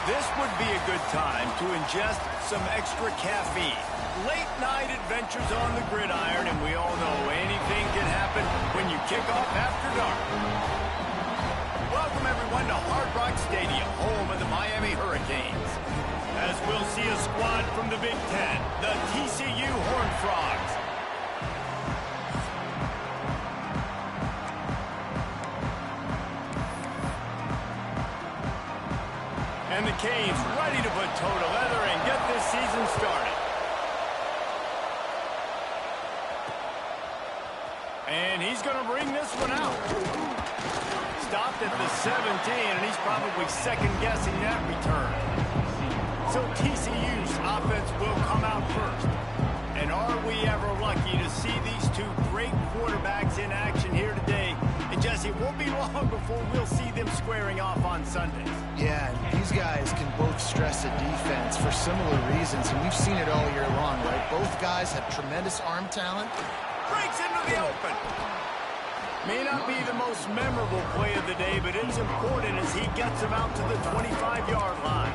This would be a good time to ingest some extra caffeine. Late night adventures on the gridiron, and we all know anything can happen when you kick off after dark. Welcome everyone to Hard Rock Stadium, home of the Miami Hurricanes. As we'll see a squad from the Big Ten, the TCU Horned Frogs. And the Canes ready to put toe to leather and get this season started. And he's going to bring this one out. Stopped at the 17, and he's probably second-guessing that return. So TCU's offense will come out first. And are we ever lucky to see these two great quarterbacks in action here today? And Jesse, it won't be long before we'll see them squaring off on Sundays. Yeah, and these guys can both stress a defense for similar reasons, and we've seen it all year long, right? Both guys have tremendous arm talent. Breaks into the open. May not be the most memorable play of the day, but it's important as he gets him out to the 25-yard line.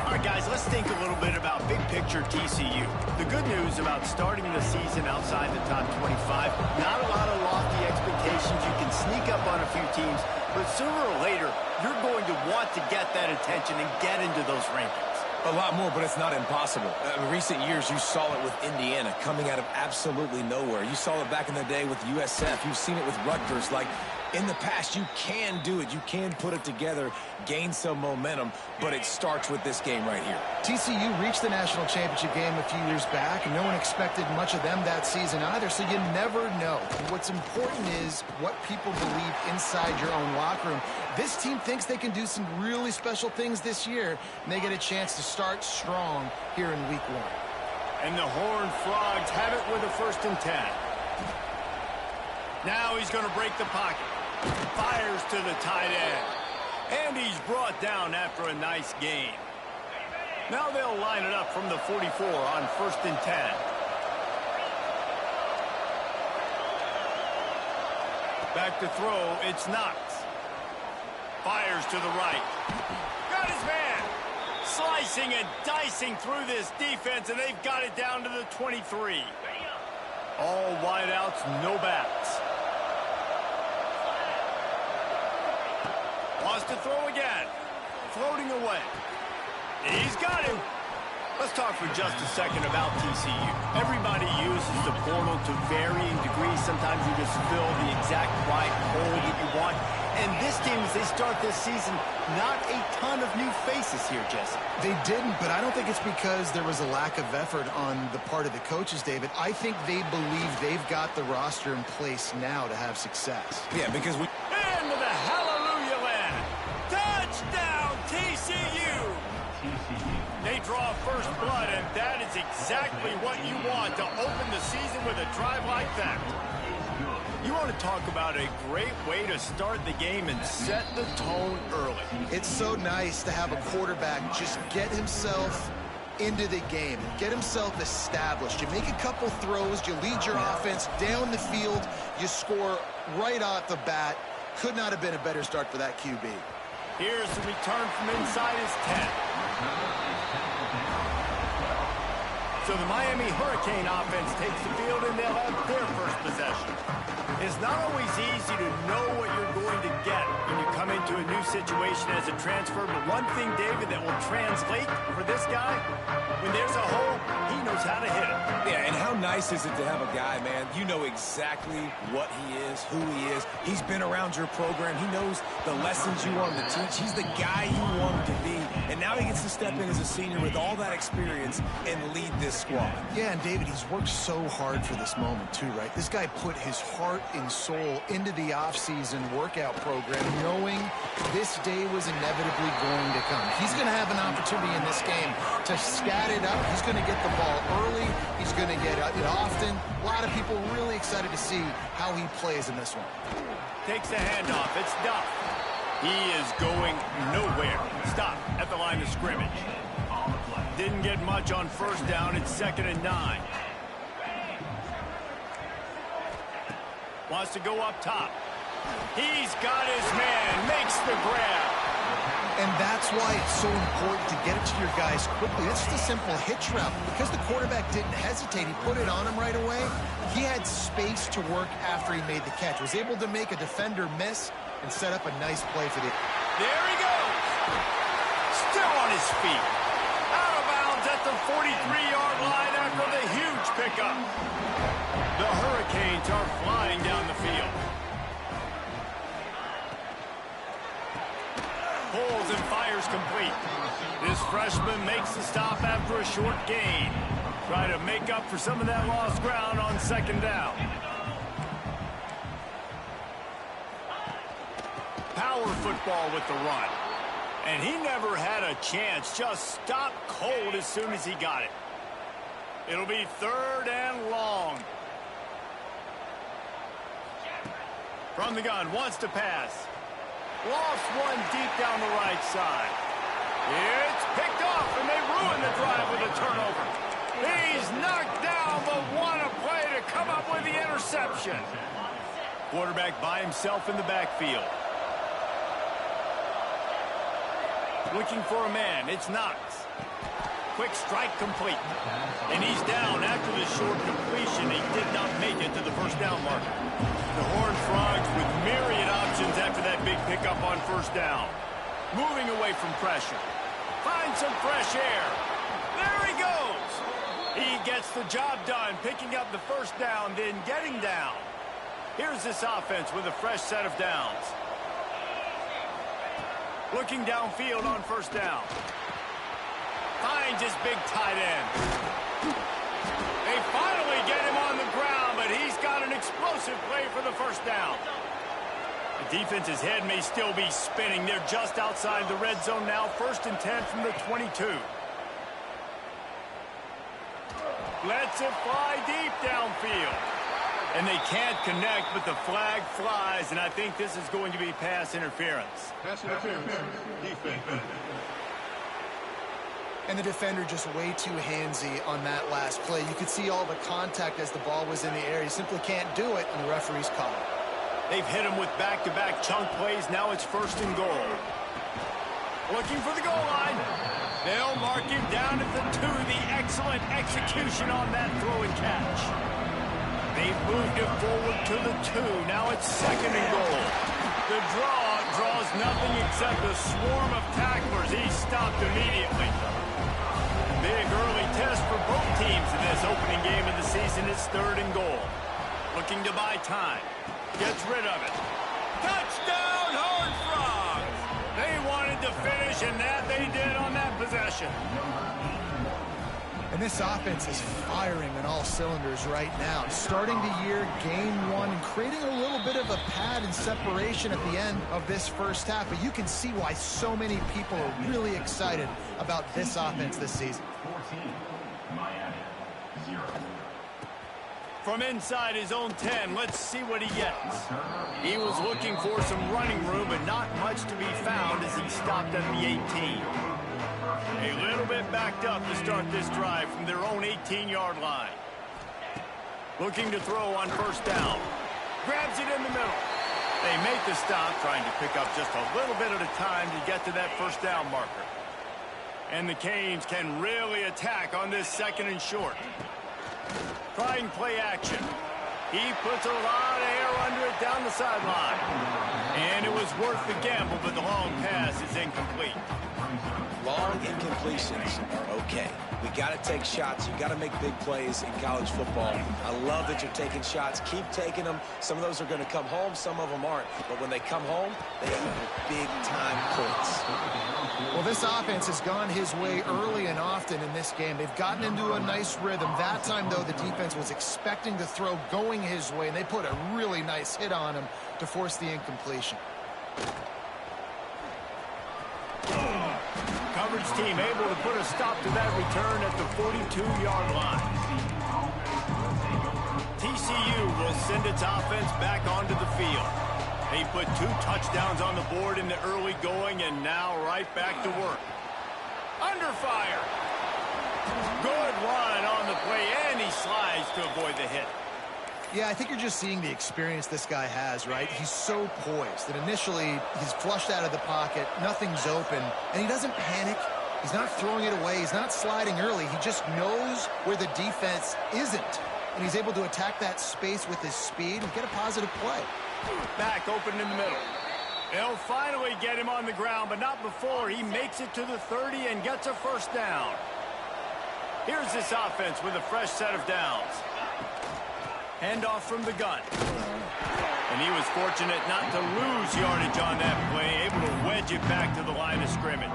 All right, guys, let's think a little bit about big-picture TCU. The good news about starting the season outside the top 25, not a lot of lofty expectations. You can sneak up on a few teams, but sooner or later, you're going to want to get that attention and get into those rankings. A lot more, but it's not impossible. In recent years, you saw it with Indiana coming out of absolutely nowhere. You saw it back in the day with USF. You've seen it with Rutgers. Like, in the past, you can do it. You can put it together, gain some momentum, but it starts with this game right here. TCU reached the national championship game a few years back, and no one expected much of them that season either, so you never know. What's important is what people believe inside your own locker room. This team thinks they can do some really special things this year, and they get a chance to start strong here in week 1. And the Horned Frogs have it with a 1st and 10. Now he's going to break the pocket. Fires to the tight end. And he's brought down after a nice gain. Now they'll line it up from the 44 on 1st and 10. Back to throw, it's Knox. Fires to the right. Got his man. Slicing and dicing through this defense, and they've got it down to the 23. All wideouts, no backs. Wants to throw again. Floating away. He's got him. Let's talk for just a second about TCU. Everybody uses the portal to varying degrees. Sometimes you just fill the exact right hole that you want. And this team, as they start this season, not a ton of new faces here, Jesse. They didn't, but I don't think it's because there was a lack of effort on the part of the coaches, David. I think they believe they've got the roster in place now to have success. Yeah, because we... Into the hallelujah land. Touchdown, TCU. They draw first blood, and that is exactly what you want to open the season with a drive like that. You want to talk about a great way to start the game and set the tone early. It's so nice to have a quarterback just get himself into the game, get himself established. You make a couple throws, you lead your offense down the field, you score right off the bat. Could not have been a better start for that QB. Here's the return from inside his 10. So the Miami Hurricane offense takes the field, and they'll have their first possession. It's not always easy to know what you're going to get when you come into a new situation as a transfer, but one thing, David, that will translate for this guy, when there's a hole, he knows how to hit it. Yeah, and how nice is it to have a guy, man, you know exactly what he is, who he is. He's been around your program. He knows the lessons you want him to teach. He's the guy you want him to be, and now he gets to step in as a senior with all that experience and lead this squad. Yeah, and David, he's worked so hard for this moment too, right? This guy put his heart and soul into the offseason workout program, knowing this day was inevitably going to come. He's going to have an opportunity in this game to scat it up. He's going to get the ball early. He's going to get it often. A lot of people really excited to see how he plays in this one. Takes the handoff. It's Duff. He is going nowhere. Stop at the line of scrimmage. Didn't get much on first down. It's 2nd and 9. Wants to go up top. He's got his man. Makes the grab. And that's why it's so important to get it to your guys quickly. It's just a simple hitch route. Because the quarterback didn't hesitate, he put it on him right away. He had space to work after he made the catch. Was able to make a defender miss and set up a nice play for the... There he goes. Still on his feet. Out of bounds at the 43-yard line after the huge pickup. The Hurricanes are flying down the field. Pulls and fires complete. This freshman makes the stop after a short gain. Try to make up for some of that lost ground on second down. Power football with the run. And he never had a chance. Just stopped cold as soon as he got it. It'll be 3rd and long. From the gun, wants to pass. Lost one deep down the right side. It's picked off, and they ruin the drive with a turnover. He's knocked down, but what a play to come up with the interception. Quarterback by himself in the backfield. Looking for a man. It's Knox. Quick strike complete. And he's down after the short completion. He did not make it to the first down marker. The Horned Frogs with myriad options after that big pickup on first down. Moving away from pressure. Finds some fresh air. There he goes. He gets the job done, picking up the first down, then getting down. Here's this offense with a fresh set of downs. Looking downfield on first down. Finds his big tight end. They finally get him on the ground, but he's got an explosive play for the first down. The defense's head may still be spinning. They're just outside the red zone now. 1st and 10 from the 22. Lets it fly deep downfield. And they can't connect, but the flag flies, and I think this is going to be pass interference. Pass interference. Defense. And the defender just way too handsy on that last play. You could see all the contact as the ball was in the air. He simply can't do it, and the referee's call it. They've hit him with back-to-back chunk plays. Now it's 1st and goal. Looking for the goal line. They'll mark him down at the 2. The excellent execution on that throw and catch. They've moved it forward to the 2. Now it's 2nd and goal. The draws nothing except a swarm of tacklers. He's stopped immediately. Big early test for both teams in this opening game of the season. It's 3rd and goal. Looking to buy time. Gets rid of it. Touchdown, Horned Frogs! They wanted to finish, and that they did on that possession. And this offense is firing on all cylinders right now. Starting the year, game 1, and creating a little bit of a pad and separation at the end of this first half. But you can see why so many people are really excited about this offense this season. 14, Miami, 0. From inside his own 10, let's see what he gets. He was looking for some running room, but not much to be found as he stopped at the 18. A little bit backed up to start this drive from their own 18-yard line. Looking to throw on first down. Grabs it in the middle. They make the stop, trying to pick up just a little bit at a time to get to that first down marker. And the Canes can really attack on this 2nd and short. Trying play action. He puts a lot of air under it down the sideline. And it was worth the gamble, but the long pass is incomplete. Long incompletions are okay. We got to take shots. You got to make big plays in college football. I love that you're taking shots. Keep taking them. Some of those are going to come home. Some of them aren't. But when they come home, they equal big-time points. Well, this offense has gone his way early and often in this game. They've gotten into a nice rhythm. That time, though, the defense was expecting the throw going his way, and they put a really nice hit on him to force the incompletion. Coverage team able to put a stop to that return at the 42-yard line. TCU will send its offense back onto the field. They put 2 touchdowns on the board in the early going, and now right back to work. Under fire. Good run on the play, and he slides to avoid the hit. Yeah, I think you're just seeing the experience this guy has, right? He's so poised that initially he's flushed out of the pocket, nothing's open, and he doesn't panic. He's not throwing it away. He's not sliding early. He just knows where the defense isn't, and he's able to attack that space with his speed and get a positive play. Back open in the middle. They'll finally get him on the ground, but not before he makes it to the 30 and gets a first down. Here's this offense with a fresh set of downs. Handoff from the gun. And he was fortunate not to lose yardage on that play, able to wedge it back to the line of scrimmage.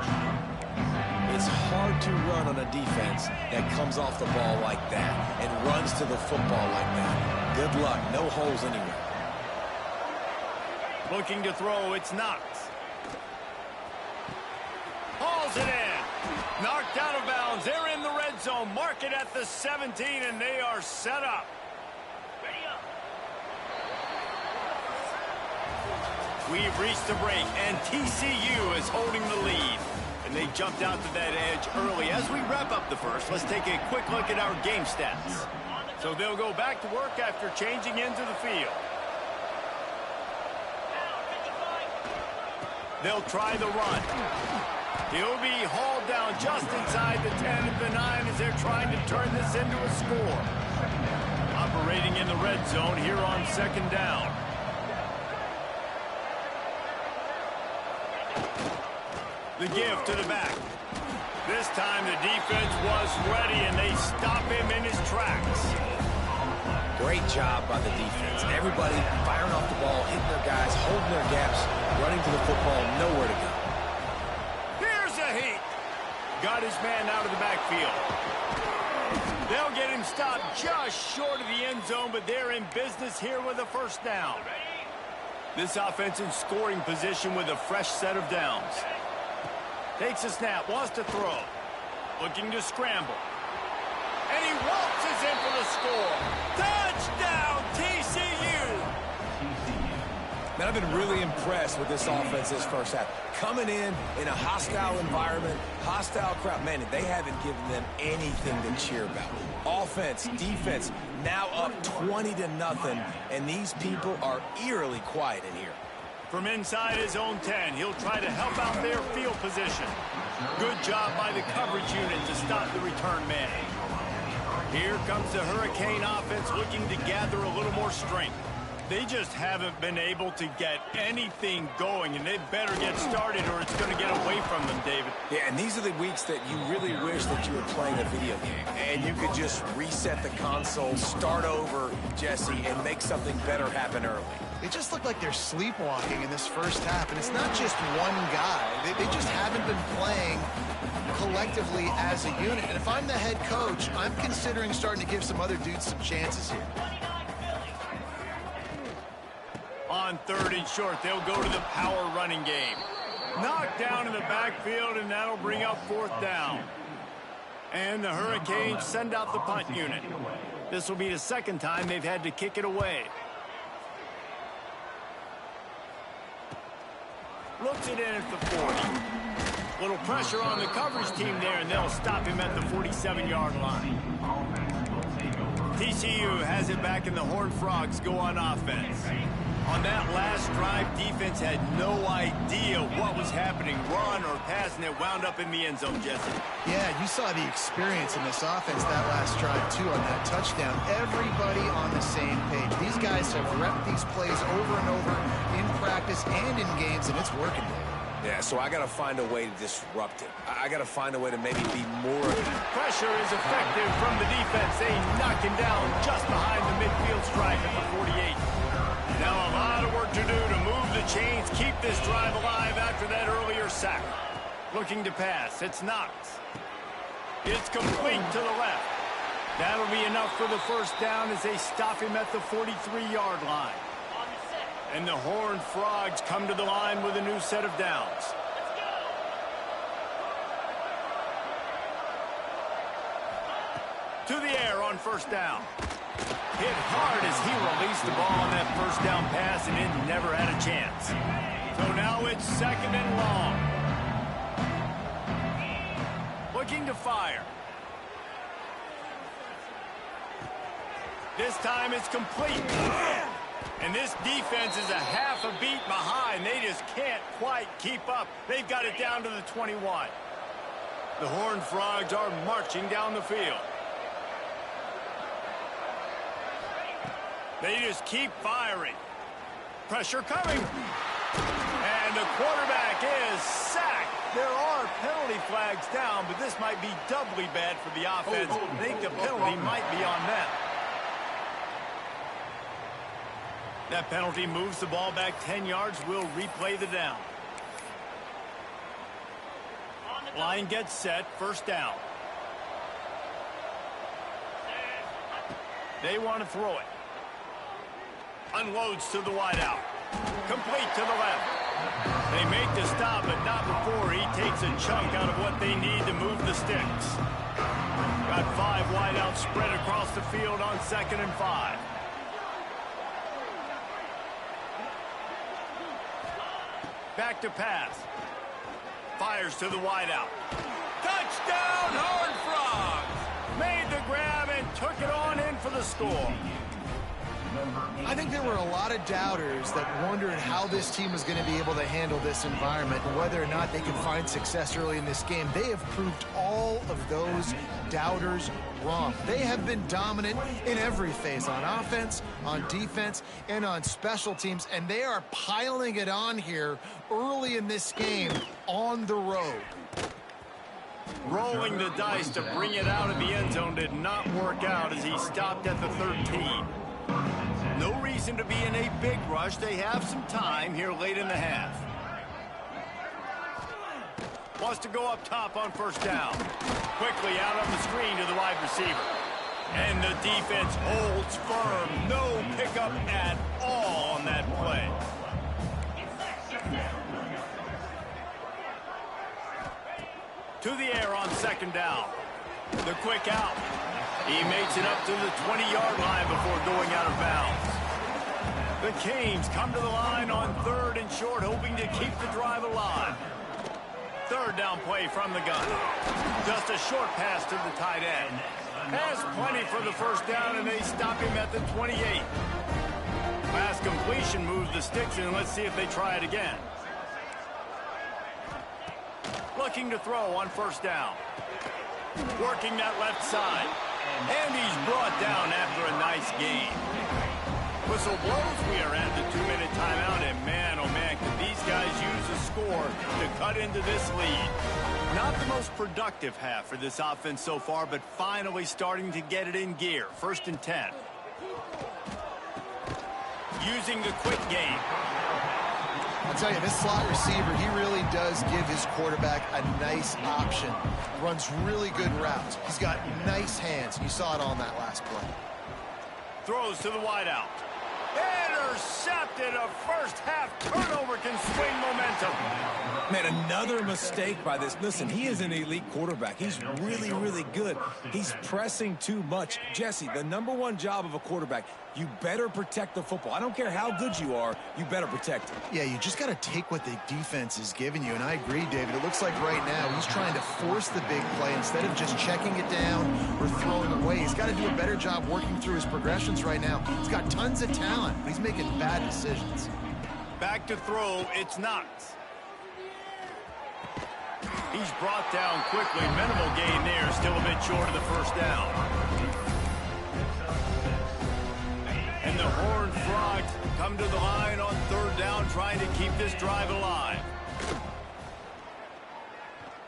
It's hard to run on a defense that comes off the ball like that and runs to the football like that. Good luck. No holes anywhere. Looking to throw, it's Knox. Hauls it in. Knocked out of bounds. They're in the red zone. Mark it at the 17, and they are set up. We've reached the break, and TCU is holding the lead. And they jumped out to that edge early. As we wrap up the first, let's take a quick look at our game stats. So they'll go back to work after changing into the field. They'll try the run. He'll be hauled down just inside the 10 at the 9 as they're trying to turn this into a score. Operating in the red zone here on second down. The give to the back. This time the defense was ready, and they stop him in his tracks. Great job by the defense. Everybody firing off the ball, hitting their guys, holding their gaps, running to the football, nowhere to go. Here's a heat. Got his man out of the backfield. They'll get him stopped just short of the end zone, but they're in business here with a first down. This offense in scoring position with a fresh set of downs. Takes a snap, wants to throw. Looking to scramble. And he waltzes in for the score. Touchdown, TCU! Man, I've been really impressed with this offense this first half. Coming in a hostile environment, hostile crowd. Man, they haven't given them anything to cheer about. Offense, defense, now up 20-0, and these people are eerily quiet in here. From inside his own 10, he'll try to help out their field position. Good job by the coverage unit to stop the return man. Here comes the Hurricane offense looking to gather a little more strength. They just haven't been able to get anything going, and they better get started or it's going to get away from them, David. Yeah, and these are the weeks that you really wish that you were playing a video game and you could just reset the console, start over, Jesse, and make something better happen early. They just look like they're sleepwalking in this first half, and it's not just one guy. They just haven't been playing collectively as a unit. And if I'm the head coach, I'm considering starting to give some other dudes some chances here. On third and short, they'll go to the power running game. Knocked down in the backfield, and that'll bring up fourth down. And the Hurricanes send out the punt unit. This will be the second time they've had to kick it away. Looks it in at the 40. Little pressure on the coverage team there, and they'll stop him at the 47-yard line. TCU has it back, and the Horned Frogs go on offense. On that last drive, defense had no idea what was happening, run or pass, and it wound up in the end zone, Jesse. Yeah, you saw the experience in this offense that last drive, too, on that touchdown. Everybody on the same page. These guys have repped these plays over and over in practice and in games, and it's working. Yeah, so I got to find a way to disrupt it. I got to find a way to maybe be more... Pressure is effective from the defense. They knock him down just behind the midfield stripe at the 48. Now a lot of work to do to move the chains, keep this drive alive after that earlier sack. Looking to pass, it's Knox. It's complete to the left. That'll be enough for the first down as they stop him at the 43-yard line. And the Horned Frogs come to the line with a new set of downs. To the air on first down. Hit hard as he released the ball on that first down pass, and it never had a chance. So now it's second and long. Looking to fire. This time it's complete. And this defense is a half a beat behind. They just can't quite keep up. They've got it down to the 21. The Horned Frogs are marching down the field. They just keep firing. Pressure coming. And the quarterback is sacked. There are penalty flags down, but this might be doubly bad for the offense. I think the penalty might be on them. That penalty moves the ball back 10 yards. We'll replay the down. Line gets set. First down. They want to throw it. Unloads to the wideout. Complete to the left. They make the stop, but not before he takes a chunk out of what they need to move the sticks. Got 5 wideouts spread across the field on 2nd and 5. Back to pass. Fires to the wideout. Touchdown, Horned Frogs! Made the grab and took it on in for the score. I think there were a lot of doubters that wondered how this team was going to be able to handle this environment and whether or not they could find success early in this game. They have proved all of those doubters wrong. They have been dominant in every phase, on offense, on defense, and on special teams, and they are piling it on here early in this game on the road. Rolling the dice to bring it out of the end zone did not work out as he stopped at the 13. No reason to be in a big rush. They have some time here late in the half. Wants to go up top on first down. Quickly out on the screen to the wide receiver. And the defense holds firm. No pickup at all on that play. To the air on 2nd down. The quick out. He makes it up to the 20-yard line before going out of bounds. The Canes come to the line on 3rd and short, hoping to keep the drive alive. 3rd down play from the gun. Just a short pass to the tight end. Has plenty for the first down, and they stop him at the 28. Pass completion moves the sticks in. Let's see if they try it again. Looking to throw on first down. Working that left side. And he's brought down after a nice gain. Whistle blows. We are at the 2-minute timeout. And man, oh man, could these guys use a score to cut into this lead. Not the most productive half for this offense so far, but finally starting to get it in gear. 1st and 10. Using the quick game. I'll tell you, this slot receiver, he really does give his quarterback a nice option. Runs really good routes. He's got nice hands. You saw it on that last play. Throws to the wideout. Intercepted. A first-half turnover can swing momentum. Man, another mistake by this. Listen, he is an elite quarterback. He's really, really good. He's pressing too much. Jesse, the #1 job of a quarterback, you better protect the football. I don't care how good you are, you better protect it. Yeah, you just got to take what the defense is giving you. And I agree, David. It looks like right now he's trying to force the big play instead of just checking it down or throwing away. He's got to do a better job working through his progressions right now. He's got tons of talent, but he's making bad decisions. Back to throw, it's Knox. He's brought down quickly. Minimal gain there, still a bit short of the first down. And the Horned Frogs come to the line on 3rd down, trying to keep this drive alive.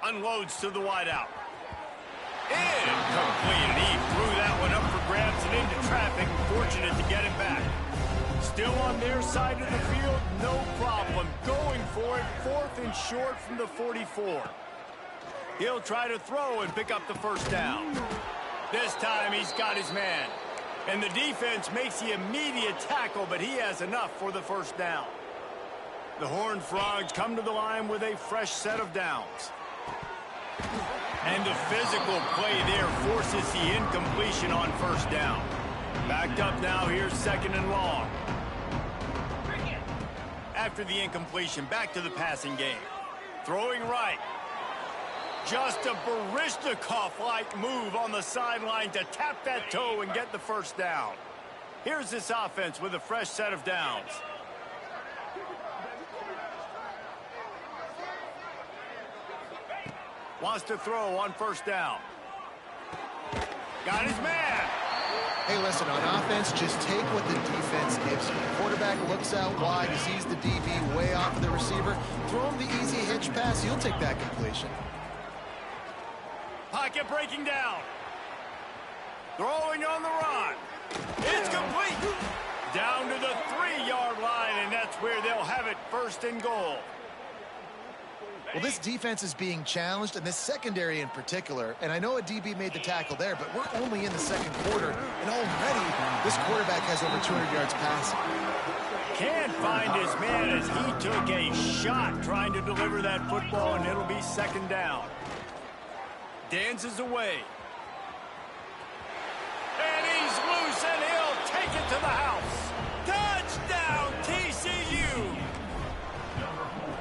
Unloads to the wideout. Incomplete. He threw that one up for grabs and into traffic. Fortunate to get it back. Still on their side of the field, no problem. Going for it, 4th and short from the 44. He'll try to throw and pick up the first down. This time he's got his man. And the defense makes the immediate tackle, but he has enough for the first down. The Horned Frogs come to the line with a fresh set of downs. And the physical play there forces the incompletion on first down. Backed up now, here's 2nd and long. After the incompletion, back to the passing game. Throwing right. Just a Baryshnikov-like move on the sideline to tap that toe and get the first down. Here's this offense with a fresh set of downs. Wants to throw on first down. Got his man. Hey, listen, on offense, just take what the defense gives you. The quarterback looks out wide, he sees the DB way off of the receiver. Throw him the easy hitch pass, he'll take that completion. Pocket breaking down. Throwing on the run. It's complete. Down to the 3-yard line, and that's where they'll have it, first and goal. Well, this defense is being challenged, and this secondary in particular. And I know a DB made the tackle there, but we're only in the second quarter, and already this quarterback has over 200 yards passing. Can't find his man as he took a shot trying to deliver that football, and it'll be second down. Dances away. And he's loose, and he'll take it to the house. Touchdown, TCU!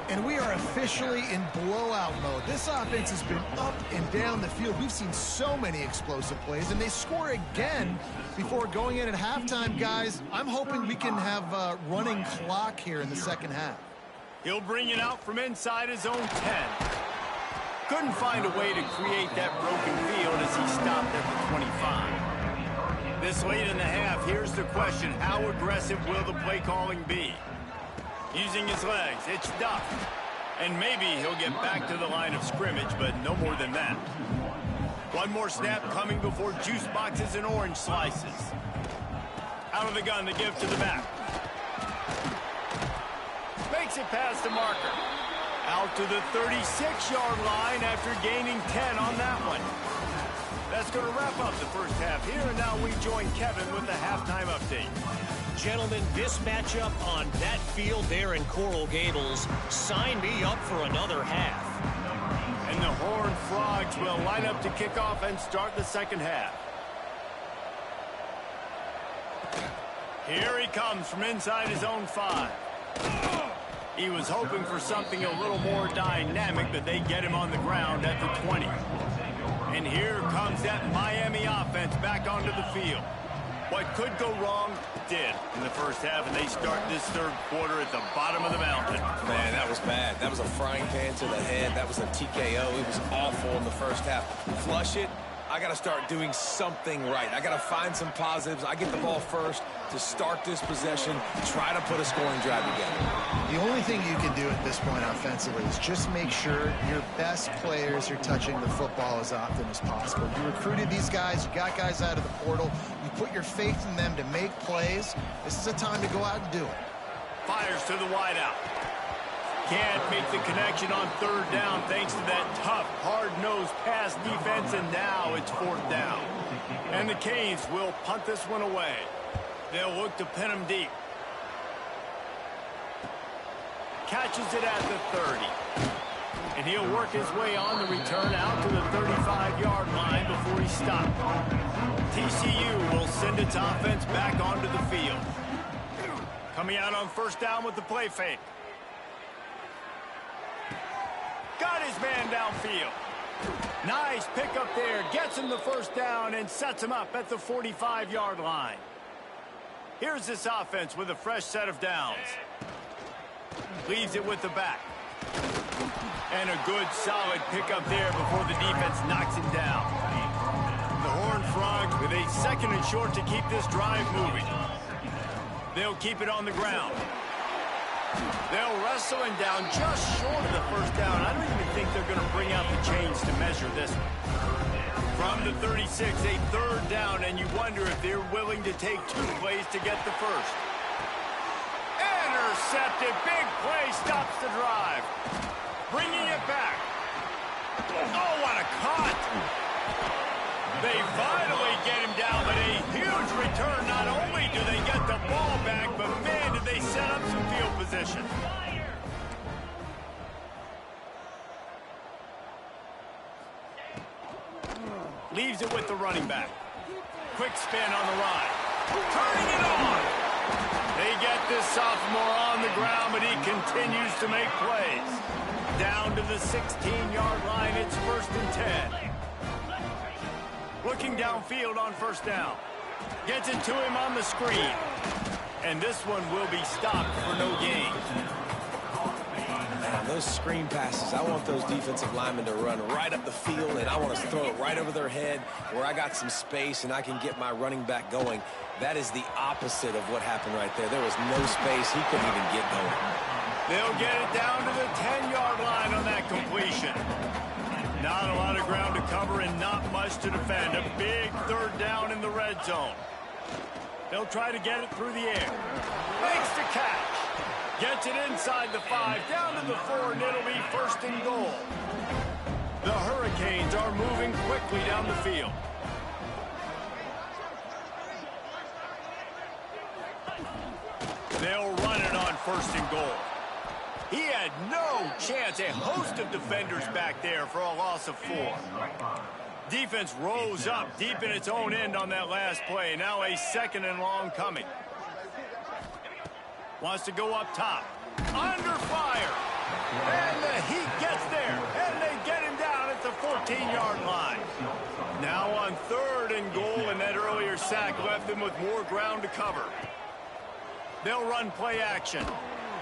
And we are officially in blowout mode. This offense has been up and down the field. We've seen so many explosive plays, and they score again before going in at halftime, guys. I'm hoping we can have a running clock here in the second half. He'll bring it out from inside his own 10. Couldn't find a way to create that broken field as he stopped at the 25. This late in the half, here's the question. How aggressive will the play calling be? Using his legs, it's stuffed. And maybe he'll get back to the line of scrimmage, but no more than that. One more snap coming before juice boxes and orange slices. Out of the gun, the give to the back. Makes it past the marker. Out to the 36-yard line after gaining 10 on that one. That's going to wrap up the first half here, and now we join Kevin with the halftime update. Gentlemen, this matchup on that field there in Coral Gables, sign me up for another half. And the Horned Frogs will line up to kick off and start the second half. Here he comes from inside his own 5. He was hoping for something a little more dynamic, but they get him on the ground at the 20. And here comes that Miami offense back onto the field. What could go wrong did in the first half, and they start this third quarter at the bottom of the mountain. Man, that was bad. That was a frying pan to the head. That was a TKO. It was awful in the first half. Flush it. I got to start doing something right. I got to find some positives. I get the ball first to start this possession, try to put a scoring drive together. The only thing you can do at this point offensively is just make sure your best players are touching the football as often as possible. You recruited these guys, you got guys out of the portal, you put your faith in them to make plays. This is a time to go out and do it. Fires to the wideout. Can't make the connection on third down thanks to that tough, hard-nosed pass defense, and now it's fourth down. And the Canes will punt this one away. They'll look to pin him deep. Catches it at the 30. And he'll work his way on the return out to the 35-yard line before he stopped. TCU will send its offense back onto the field. Coming out on first down with the play fake. Got his man downfield. Nice pickup there. Gets him the first down and sets him up at the 45-yard line. Here's this offense with a fresh set of downs. Leaves it with the back. And a good, solid pickup there before the defense knocks him down. The Horned Frogs with a second and short to keep this drive moving. They'll keep it on the ground. They'll wrestle him down just short of the first down. I don't even think they're going to bring out the chains to measure this one. From the 36, a third down, and you wonder if they're willing to take 2 plays to get the first. Intercepted. Big play stops the drive. Bringing it back. Oh, what a cut. They finally get him down, but a huge return. Not only do they get the ball back, but man, did they set up some field position. Leaves it with the running back. Quick spin on the ride. Turning it on. They get this sophomore on the ground, but he continues to make plays. Down to the 16-yard line, it's 1st and 10. Looking downfield on first down. Gets it to him on the screen. And this one will be stopped for no gain. Man, those screen passes, I want those defensive linemen to run right up the field, and I want to throw it right over their head where I got some space and I can get my running back going. That is the opposite of what happened right there. There was no space. He couldn't even get going. They'll get it down to the 10-yard line on that completion. Not a lot of ground to cover and not much to defend. A big third down in the red zone. They'll try to get it through the air. Makes the catch. Gets it inside the 5, down to the 4, and it'll be first and goal. The Hurricanes are moving quickly down the field. They'll run it on first and goal. He had no chance. A host of defenders back there for a loss of 4. Defense rose up deep in its own end on that last play. Now a second and long coming. Wants to go up top. Under fire. And the Heat gets there. And they get him down at the 14-yard line. Now on third and goal, and that earlier sack left them with more ground to cover. They'll run play action.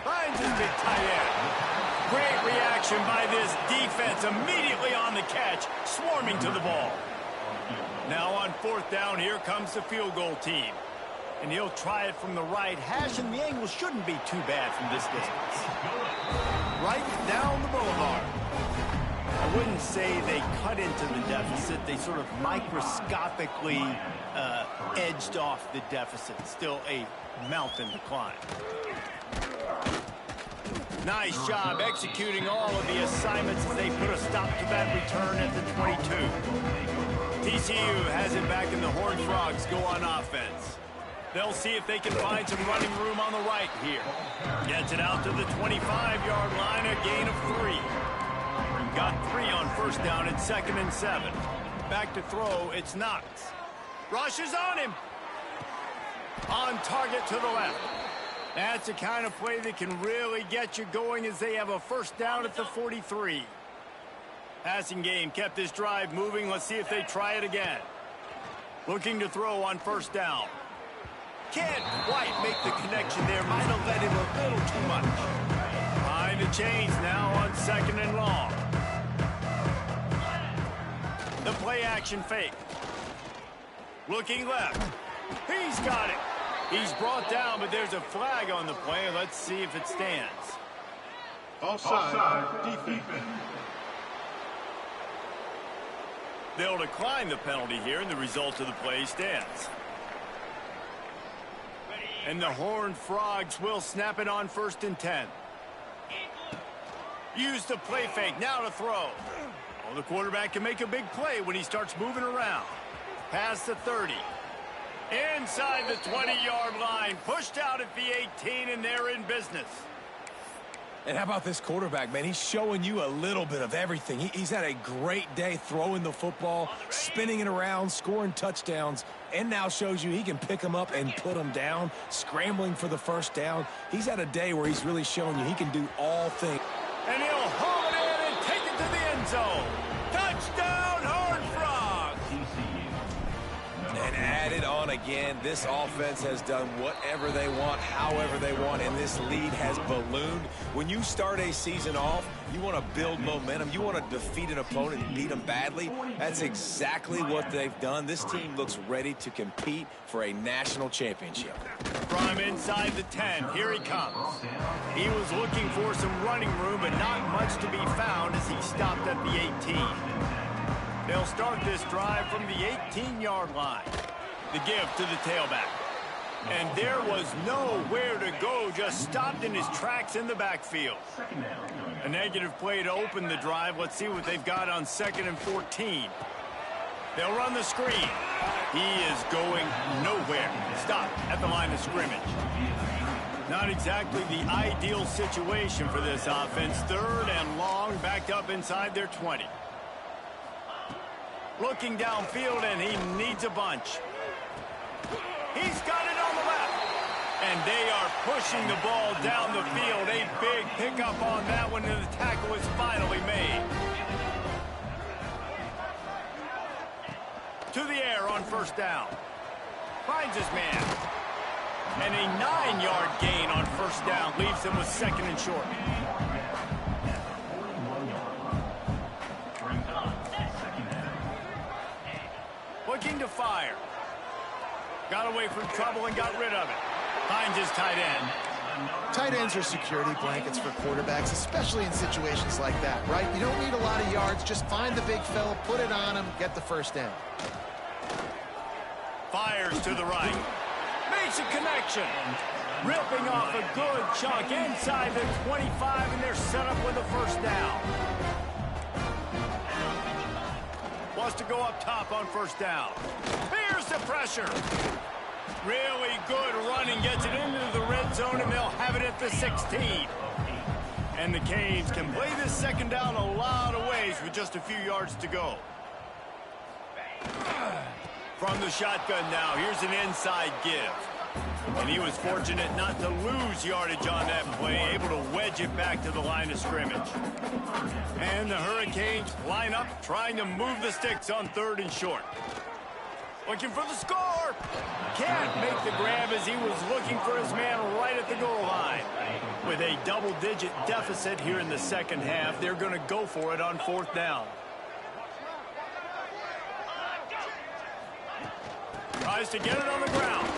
Finds his big tight end. Great reaction by this defense. Immediately on the catch, swarming to the ball. Now on fourth down, here comes the field goal team. And he'll try it from the right hash, and the angle shouldn't be too bad from this distance. Right down the boulevard. I wouldn't say they cut into the deficit. They sort of microscopically edged off the deficit. Still a mountain to climb. Nice job executing all of the assignments as they put a stop to that return at the 22. TCU has it back in the Horned Frogs go on offense. They'll see if they can find some running room on the right here. Gets it out to the 25-yard line, a gain of 3. Got 3 on first down at 2nd and 7. Back to throw, it's Knox. Rushes on him. On target to the left. That's the kind of play that can really get you going as they have a first down at the 43. Passing game kept this drive moving. Let's see if they try it again. Looking to throw on first down. Can't quite make the connection there. Might have let him a little too much. Behind the chains now on 2nd and long. The play action fake. Looking left. He's got it. He's brought down, but there's a flag on the play. Let's see if it stands. Offside. Defense. They'll decline the penalty here, and the result of the play stands. And the Horned Frogs will snap it on 1st and 10. Use the play fake, now to throw. Well, the quarterback can make a big play when he starts moving around. Past the 30. Inside the 20-yard line. Pushed out at the 18, and they're in business. And how about this quarterback, man? He's showing you a little bit of everything. He's had a great day throwing the football, spinning it around, scoring touchdowns, and now shows you he can pick them up and put them down, scrambling for the first down. He's had a day where he's really showing you he can do all things. And he'll haul it in and take it to the end zone. Touchdown, Horned Frogs! And add it on again. This offense has done whatever they want, however they want, and this lead has ballooned. When you start a season off, you want to build momentum. You want to defeat an opponent and beat them badly. That's exactly what they've done. This team looks ready to compete for a national championship. From inside the 10, here he comes. He was looking for some running room, but not much to be found as he stopped at the 18. They'll start this drive from the 18-yard line. The give to the tailback. And there was nowhere to go, just stopped in his tracks in the backfield. A negative play to open the drive. Let's see what they've got on 2nd and 14. They'll run the screen. He is going nowhere. Stop at the line of scrimmage. Not exactly the ideal situation for this offense. 3rd and long, backed up inside their 20. Looking downfield, and he needs a bunch. He's got it on the left. And they are pushing the ball down the field. A big pickup on that one, and the tackle is finally made. To the air on first down. Finds his man. And a 9-yard gain on first down leaves him with second and short. Looking to fire. Got away from trouble and got rid of it. Finds his tight end. Tight ends are security blankets for quarterbacks, especially in situations like that, right? You don't need a lot of yards. Just find the big fella, put it on him, get the first down. Fires to the right. Makes a connection. Ripping off a good chunk inside the 25, and they're set up with a first down. Wants to go up top on first down. Here's the pressure. Really good running, gets it into the red zone, and they'll have it at the 16. And the Canes can play this second down a lot of ways with just a few yards to go. From the shotgun now, here's an inside give. And he was fortunate not to lose yardage on that play, able to wedge it back to the line of scrimmage. And the Hurricanes line up, trying to move the sticks on third and short. Looking for the score. Can't make the grab as he was looking for his man right at the goal line. With a double-digit deficit here in the second half, they're going to go for it on fourth down. Tries to get it on the ground.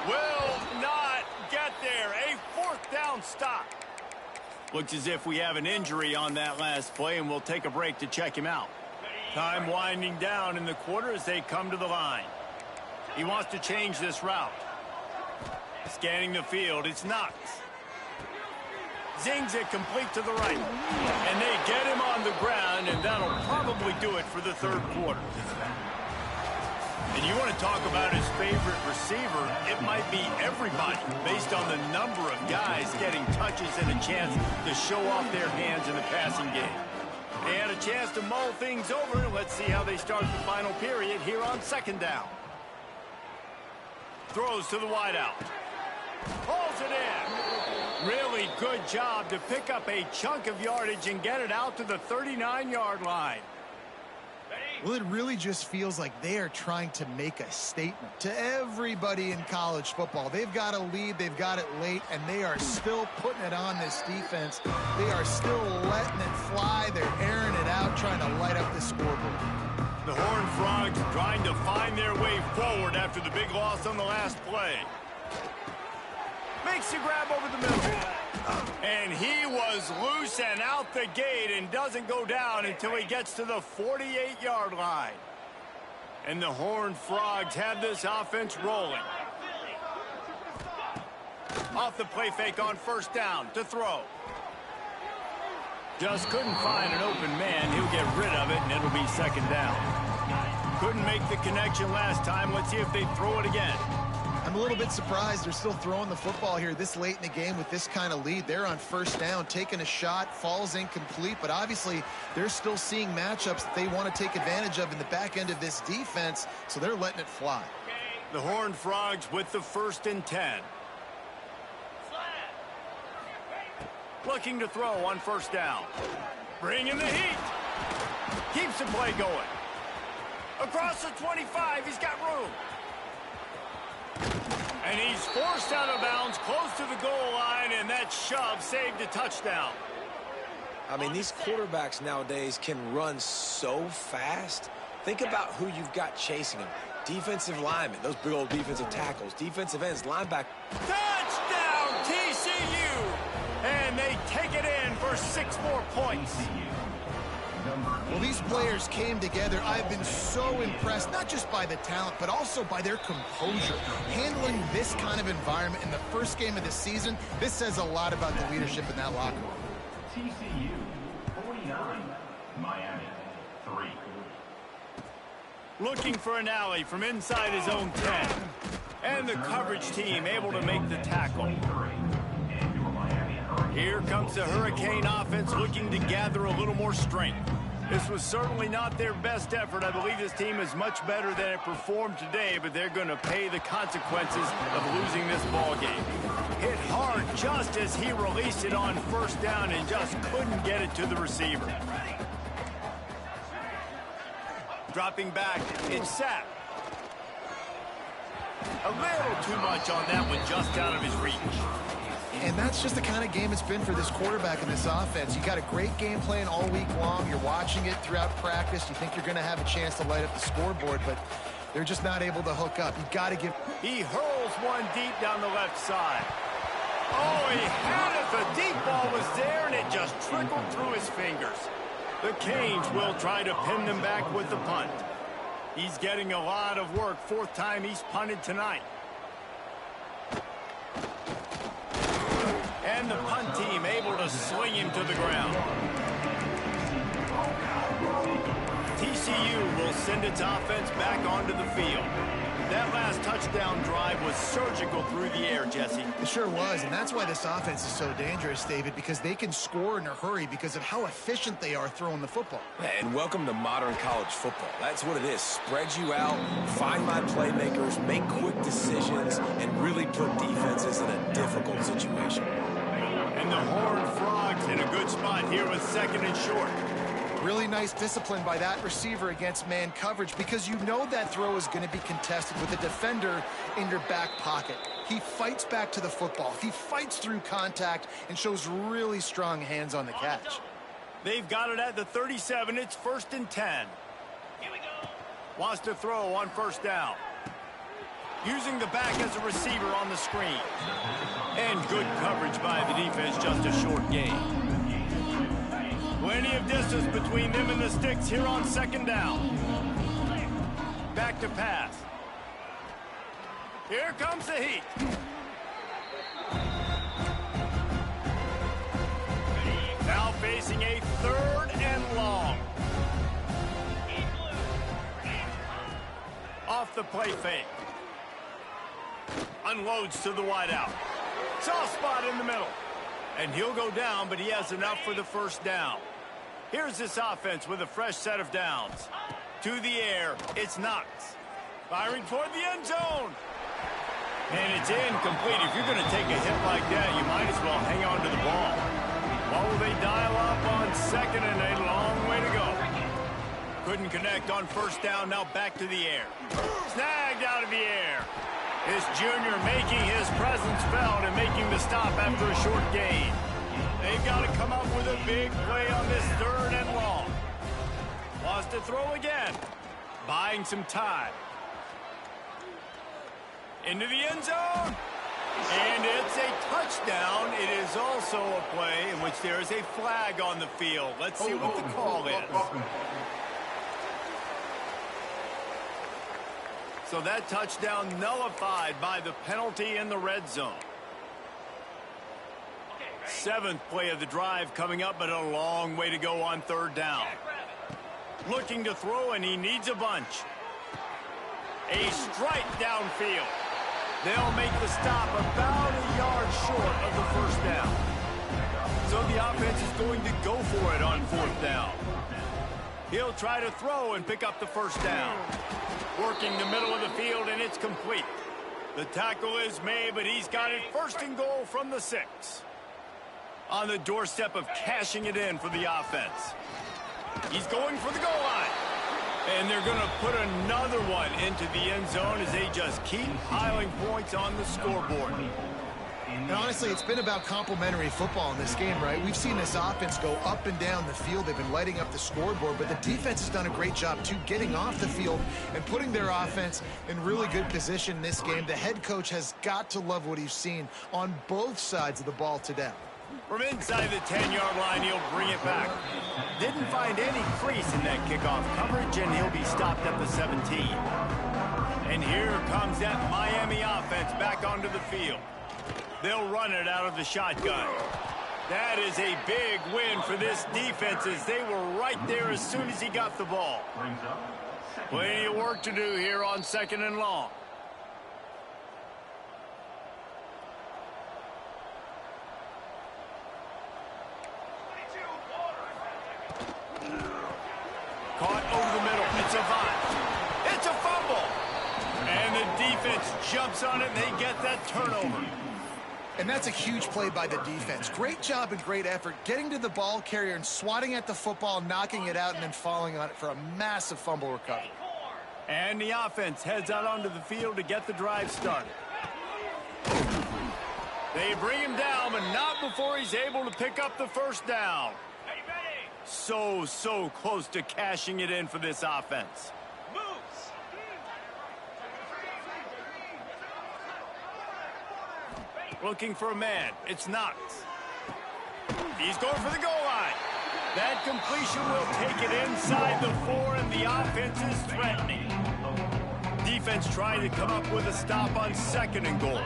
Will not get there. A fourth down stop. Looks as if we have an injury on that last play, and we'll take a break to check him out. Time winding down in the quarter as they come to the line. He wants to change this route. Scanning the field, it's Knox. Zings it complete to the right. And they get him on the ground, and that'll probably do it for the third quarter. And you want to talk about his favorite receiver, it might be everybody, based on the number of guys getting touches and a chance to show off their hands in the passing game. They had a chance to mull things over. Let's see how they start the final period here on second down. Throws to the wideout. Pulls it in. Really good job to pick up a chunk of yardage and get it out to the 39-yard line. Well, it really just feels like they are trying to make a statement to everybody in college football. They've got a lead, they've got it late, and they are still putting it on this defense. They are still letting it fly. They're airing it out, trying to light up the scoreboard. The Horned Frogs trying to find their way forward after the big loss on the last play. Makes the grab over the middle. And he was loose and out the gate and doesn't go down until he gets to the 48-yard line. And the Horned Frogs have this offense rolling. Off the play fake on first down to throw. Just couldn't find an open man. He'll get rid of it, and it'll be second down. Couldn't make the connection last time. Let's see if they throw it again. I'm a little bit surprised they're still throwing the football here this late in the game with this kind of lead. They're on first down, taking a shot, falls incomplete, but obviously they're still seeing matchups that they want to take advantage of in the back end of this defense, so they're letting it fly. The Horned Frogs with the 1st and 10. Looking to throw on first down. Bringing the heat. Keeps the play going. Across the 25, he's got room. And he's forced out of bounds, close to the goal line, and that shove saved a touchdown. I mean, these quarterbacks nowadays can run so fast. Think about who you've got chasing them. Defensive linemen, those big old defensive tackles, defensive ends, linebackers. Touchdown, TCU! And they take it in for 6 more points. Well, these players came together. I've been so impressed, not just by the talent, but also by their composure. Handling this kind of environment in the first game of the season, this says a lot about the leadership in that locker room. TCU 49, Miami 3. Looking for an alley from inside his own 10. And the coverage team able to make the tackle. Here comes the Hurricane offense looking to gather a little more strength. This was certainly not their best effort. I believe this team is much better than it performed today, but they're going to pay the consequences of losing this ball game. Hit hard just as he released it on first down and just couldn't get it to the receiver. Dropping back, it's Sapp. A little too much on that one, just out of his reach. And that's just the kind of game it's been for this quarterback in this offense. You got a great game plan all week long. You're watching it throughout practice. You think you're going to have a chance to light up the scoreboard, but they're just not able to hook up. You got to give. He hurls one deep down the left side. Oh, he had it. The deep ball was there, and it just trickled through his fingers. The Canes will try to pin them back with the punt. He's getting a lot of work. Fourth time he's punted tonight. And the punt team able to sling him to the ground. TCU will send its offense back onto the field. That last touchdown drive was surgical through the air, Jesse. It sure was, and that's why this offense is so dangerous, David, because they can score in a hurry because of how efficient they are throwing the football. And welcome to modern college football. That's what it is. Spread you out, find my playmakers, make quick decisions, and really put defenses in a difficult situation. And the Horned Frogs in a good spot here with second and short. Really nice discipline by that receiver against man coverage because you know that throw is going to be contested with a defender in your back pocket. He fights back to the football. He fights through contact and shows really strong hands on the catch. They've got it at the 37. It's 1st and 10. Here we go. Wants to throw on first down. Using the back as a receiver on the screen. And good coverage by the defense, just a short gain. Plenty of distance between them and the sticks here on second down. Back to pass. Here comes the heat. Now facing a 3rd and long. Off the play fake. Unloads to the wideout. Soft spot in the middle. And he'll go down, but he has enough for the first down. Here's this offense with a fresh set of downs. To the air, it's Knox. Firing toward the end zone. And it's incomplete. If you're going to take a hit like that, you might as well hang on to the ball. Oh, they dial up on second and a long way to go. Couldn't connect on first down, now back to the air. Snagged out of the air. This junior making his presence felt and making the stop after a short gain. They've got to come up with a big play on this 3rd and long. Wants to throw again. Buying some time. Into the end zone. And it's a touchdown. It is also a play in which there is a flag on the field. Let's see what the call is. So that touchdown nullified by the penalty in the red zone. 7th play of the drive coming up, but a long way to go on 3rd down. Looking to throw, and he needs a bunch. A strike downfield. They'll make the stop about a yard short of the first down. So the offense is going to go for it on 4th down. He'll try to throw and pick up the first down. Working the middle of the field, and it's complete. The tackle is made, but he's got it 1st and goal from the 6. On the doorstep of cashing it in for the offense. He's going for the goal line. And they're going to put another one into the end zone as they just keep piling points on the scoreboard. And honestly, it's been about complementary football in this game, right? We've seen this offense go up and down the field. They've been lighting up the scoreboard, but the defense has done a great job, too, getting off the field and putting their offense in really good position in this game. The head coach has got to love what he's seen on both sides of the ball today. From inside the 10-yard line, he'll bring it back. Didn't find any crease in that kickoff coverage, and he'll be stopped at the 17. And here comes that Miami offense back onto the field. They'll run it out of the shotgun. That is a big win for this defense as they were right there as soon as he got the ball. Plenty of work to do here on 2nd and long. Caught over the middle. It's a Vaught. It's a fumble. And the defense jumps on it, and they get that turnover. And that's a huge play by the defense. Great job and great effort getting to the ball carrier and swatting at the football, knocking it out, and then falling on it for a massive fumble recovery. And the offense heads out onto the field to get the drive started. They bring him down, but not before he's able to pick up the first down. So close to cashing it in for this offense. Looking for a man. It's Knox. He's going for the goal line. That completion will take it inside the 4, and the offense is threatening. Defense trying to come up with a stop on 2nd and goal.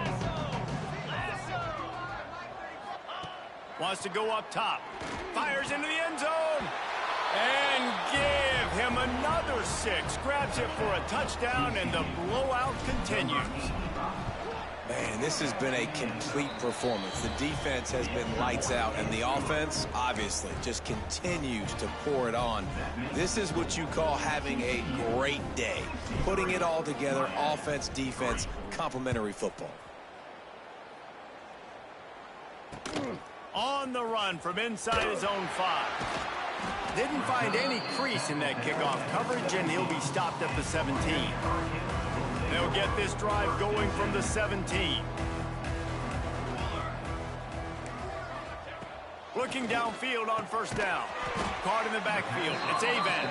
Wants to go up top. Fires into the end zone. And give him another 6. Grabs it for a touchdown, and the blowout continues. Man, this has been a complete performance. The defense has been lights out, and the offense, obviously, just continues to pour it on. This is what you call having a great day. Putting it all together, offense, defense, complementary football. On the run from inside his own 5. Didn't find any crease in that kickoff coverage, and he'll be stopped at the 17. They'll get this drive going from the 17. Looking downfield on first down. Caught in the backfield. It's Avent.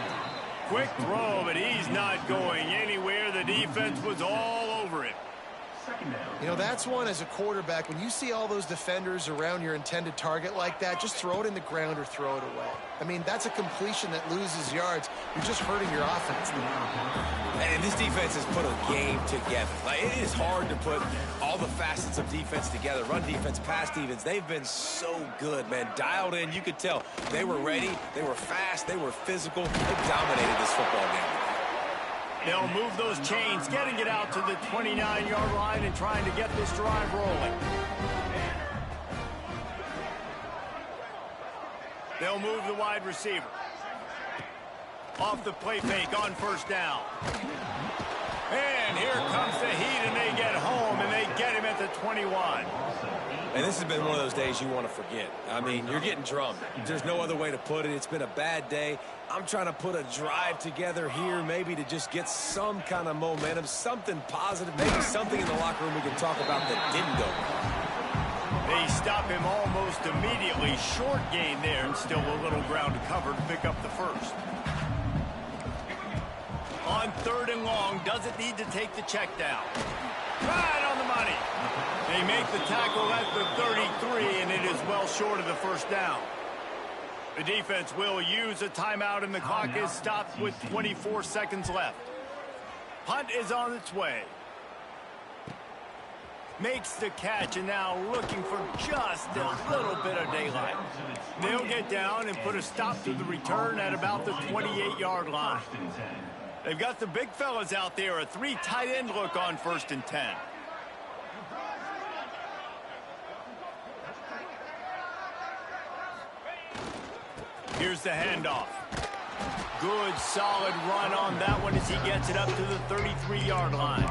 Quick throw, but he's not going anywhere. The defense was all over it. You know, that's one as a quarterback. When you see all those defenders around your intended target like that, just throw it in the ground or throw it away. I mean, that's a completion that loses yards. You're just hurting your offense. And this defense has put a game together. Like, it is hard to put all the facets of defense together. Run defense, pass defense. They've been so good, man. Dialed in. You could tell they were ready. They were fast. They were physical. They dominated this football game. They'll move those chains, getting it out to the 29-yard line and trying to get this drive rolling. They'll move the wide receiver. Off the play fake on first down. And here comes the heat, and they get home, and they get him at the 21. And this has been one of those days you want to forget. I mean, you're getting drummed. There's no other way to put it. It's been a bad day. I'm trying to put a drive together here, maybe to just get some kind of momentum, something positive, maybe something in the locker room we can talk about that didn't go well. They stop him almost immediately. Short gain there, and still a little ground to cover to pick up the first. On 3rd and long, doesn't need to take the check down. Right on the money. They make the tackle at the 33, and it is well short of the first down. The defense will use a timeout, and the clock is stopped with 24 seconds left. Punt is on its way. Makes the catch, and now looking for just a little bit of daylight. They'll get down and put a stop to the return at about the 28-yard line. They've got the big fellas out there, a 3 tight end look on 1st and 10. Here's the handoff. Good, solid run on that one as he gets it up to the 33-yard line.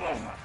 Ringo!